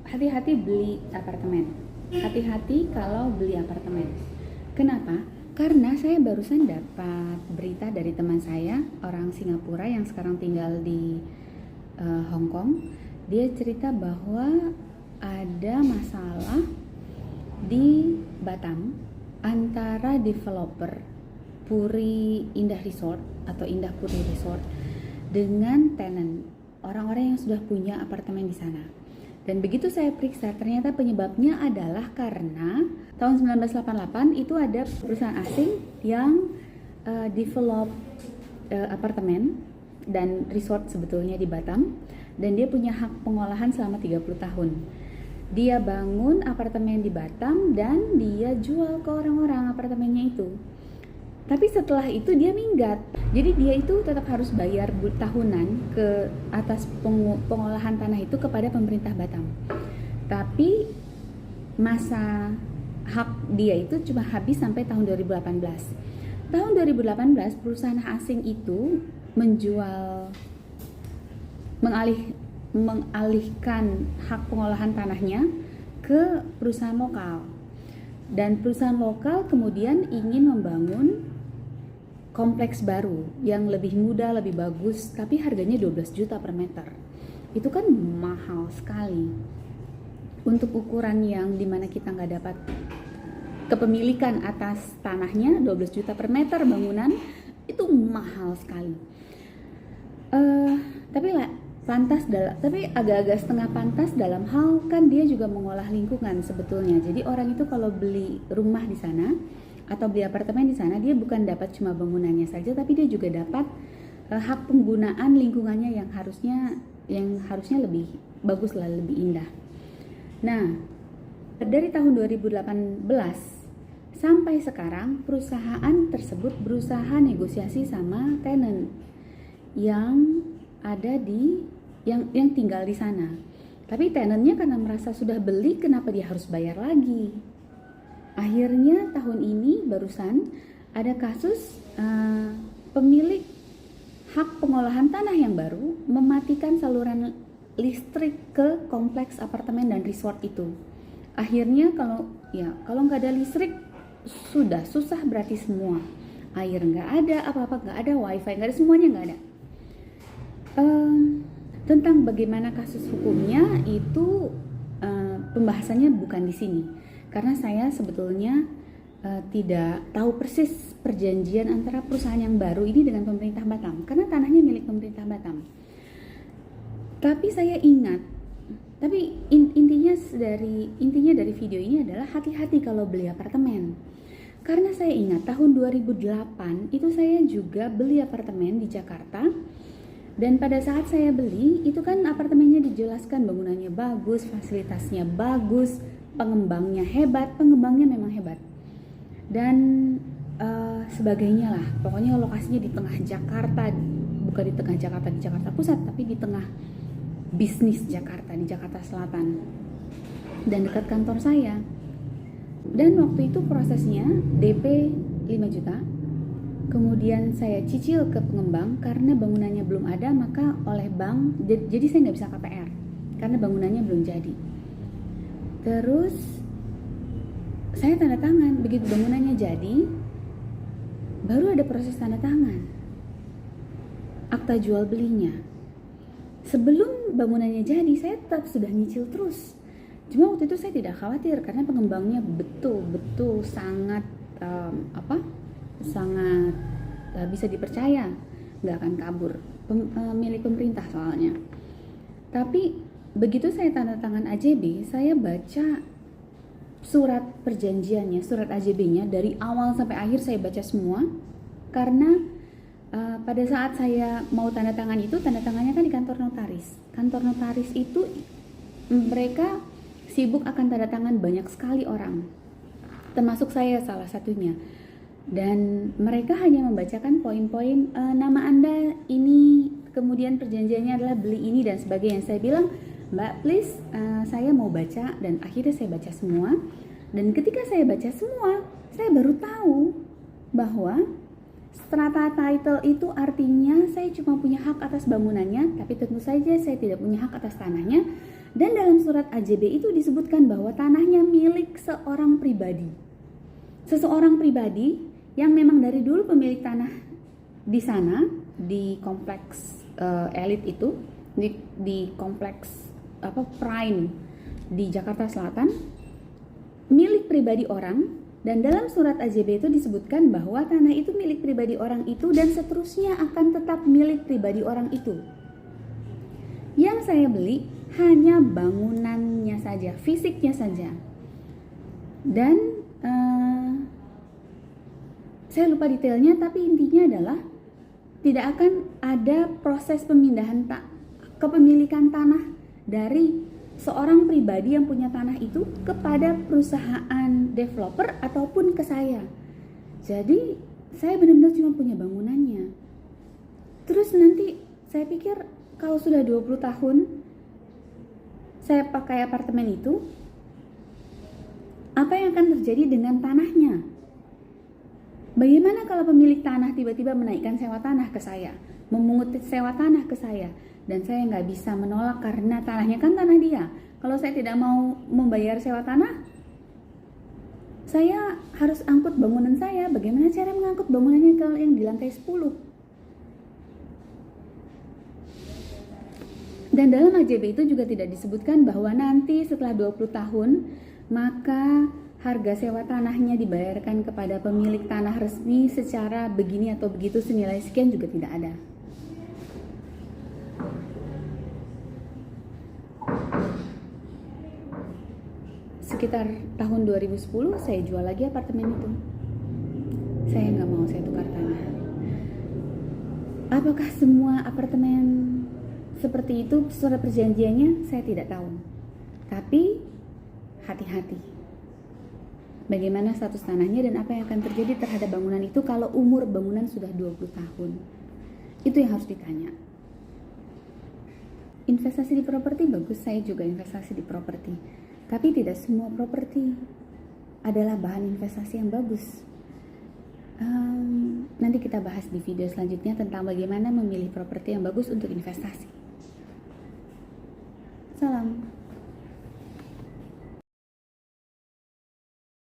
hati-hati beli apartemen. Hati-hati kalau beli apartemen. Kenapa? Karena saya barusan dapat berita dari teman saya, orang Singapura yang sekarang tinggal di Hong Kong. Dia cerita bahwa ada masalah di Batam antara developer Puri Indah Resort atau Indah Puri Resort dengan tenant, orang-orang yang sudah punya apartemen di sana. Dan begitu saya periksa, ternyata penyebabnya adalah karena tahun 1988 itu ada perusahaan asing yang develop apartemen dan resort sebetulnya di Batam, dan dia punya hak pengolahan selama 30 tahun. Dia bangun apartemen di Batam dan dia jual ke orang-orang apartemennya itu. Tapi setelah itu dia minggat. Jadi dia itu tetap harus bayar tahunan ke atas pengolahan tanah itu kepada pemerintah Batam. Tapi masa hak dia itu cuma habis sampai tahun 2018. Tahun 2018 perusahaan asing itu mengalihkan hak pengolahan tanahnya ke perusahaan lokal. Dan perusahaan lokal kemudian ingin membangun kompleks baru yang lebih mudah, lebih bagus, tapi harganya 12 juta per meter. Itu kan mahal sekali. Untuk ukuran yang dimana kita nggak dapat kepemilikan atas tanahnya, 12 juta per meter bangunan, itu mahal sekali. Tapi agak-agak setengah pantas dalam hal kan dia juga mengolah lingkungan sebetulnya. Jadi orang itu kalau beli rumah di sana atau beli apartemen di sana, dia bukan dapat cuma bangunannya saja, tapi dia juga dapat hak penggunaan lingkungannya yang harusnya lebih bagus lah, lebih indah. Nah, dari tahun 2018 sampai sekarang perusahaan tersebut berusaha negosiasi sama tenant yang ada yang tinggal di sana. Tapi tenantnya karena merasa sudah beli, kenapa dia harus bayar lagi? Akhirnya tahun ini barusan ada kasus pemilik hak pengolahan tanah yang baru mematikan saluran listrik ke kompleks apartemen dan resort itu. Akhirnya kalau nggak ada listrik sudah susah berarti semua. Air nggak ada, apa-apa nggak ada, wifi nggak ada, semuanya nggak ada. Tentang bagaimana kasus hukumnya itu pembahasannya bukan di sini. Karena saya sebetulnya tidak tahu persis perjanjian antara perusahaan yang baru ini dengan pemerintah Batam, karena tanahnya milik pemerintah Batam. Tapi saya ingat, intinya dari video ini adalah hati-hati kalau beli apartemen. Karena saya ingat tahun 2008 itu saya juga beli apartemen di Jakarta. Dan pada saat saya beli, itu kan apartemennya dijelaskan bangunannya bagus, fasilitasnya bagus, pengembangnya memang hebat. Dan sebagainya lah. Pokoknya lokasinya di tengah Jakarta, bukan di tengah Jakarta di Jakarta Pusat, tapi di tengah bisnis Jakarta, di Jakarta Selatan. Dan dekat kantor saya. Dan waktu itu prosesnya DP 5 juta. Kemudian saya cicil ke pengembang karena bangunannya belum ada, maka oleh bank, jadi saya nggak bisa KPR karena bangunannya belum jadi. Terus saya tanda tangan, begitu bangunannya jadi, baru ada proses tanda tangan akta jual belinya. Sebelum bangunannya jadi, saya tetap sudah nyicil terus. Cuma waktu itu saya tidak khawatir karena pengembangnya betul-betul sangat sangat bisa dipercaya, nggak akan kabur, milik pemerintah soalnya. Tapi begitu saya tanda tangan AJB, saya baca surat perjanjiannya, surat AJB-nya dari awal sampai akhir saya baca semua. Karena pada saat saya mau tanda tangan itu, tanda tangannya kan di kantor notaris. Kantor notaris itu mereka sibuk akan tanda tangan banyak sekali orang, termasuk saya salah satunya. Dan mereka hanya membacakan poin-poin nama Anda ini, kemudian perjanjiannya adalah beli ini dan sebagainya. Saya bilang, Mbak please, saya mau baca. Dan akhirnya saya baca semua. Dan ketika saya baca semua, saya baru tahu bahwa strata title itu artinya saya cuma punya hak atas bangunannya, tapi tentu saja saya tidak punya hak atas tanahnya. Dan dalam surat AJB itu disebutkan bahwa tanahnya milik seorang pribadi. Seseorang pribadi yang memang dari dulu pemilik tanah di sana, di kompleks elit itu, di kompleks Prime di Jakarta Selatan, milik pribadi orang. Dan dalam surat AJB itu disebutkan bahwa tanah itu milik pribadi orang itu dan seterusnya akan tetap milik pribadi orang itu. Yang saya beli hanya bangunannya saja, fisiknya saja. Dan saya lupa detailnya, tapi intinya adalah tidak akan ada proses pemindahan kepemilikan tanah dari seorang pribadi yang punya tanah itu kepada perusahaan developer ataupun ke saya. Jadi saya benar-benar cuma punya bangunannya. Terus nanti saya pikir kalau sudah 20 tahun saya pakai apartemen itu, apa yang akan terjadi dengan tanahnya? Bagaimana kalau pemilik tanah tiba-tiba menaikkan sewa tanah ke saya, memungut sewa tanah ke saya, dan saya nggak bisa menolak karena tanahnya kan tanah dia. Kalau saya tidak mau membayar sewa tanah, saya harus angkut bangunan saya. Bagaimana cara mengangkut bangunannya kalau yang di lantai 10? Dan dalam AJB itu juga tidak disebutkan bahwa nanti setelah 20 tahun, maka harga sewa tanahnya dibayarkan kepada pemilik tanah resmi secara begini atau begitu senilai sekian, juga tidak ada. Sekitar tahun 2010 saya jual lagi apartemen itu. Saya nggak mau, saya tukar tanah. Apakah semua apartemen seperti itu surat perjanjiannya? Saya tidak tahu. Tapi hati-hati. Bagaimana status tanahnya dan apa yang akan terjadi terhadap bangunan itu kalau umur bangunan sudah 20 tahun. Itu yang harus ditanya. Investasi di properti bagus, saya juga investasi di properti. Tapi tidak semua properti adalah bahan investasi yang bagus. Nanti kita bahas di video selanjutnya tentang bagaimana memilih properti yang bagus untuk investasi. Salam.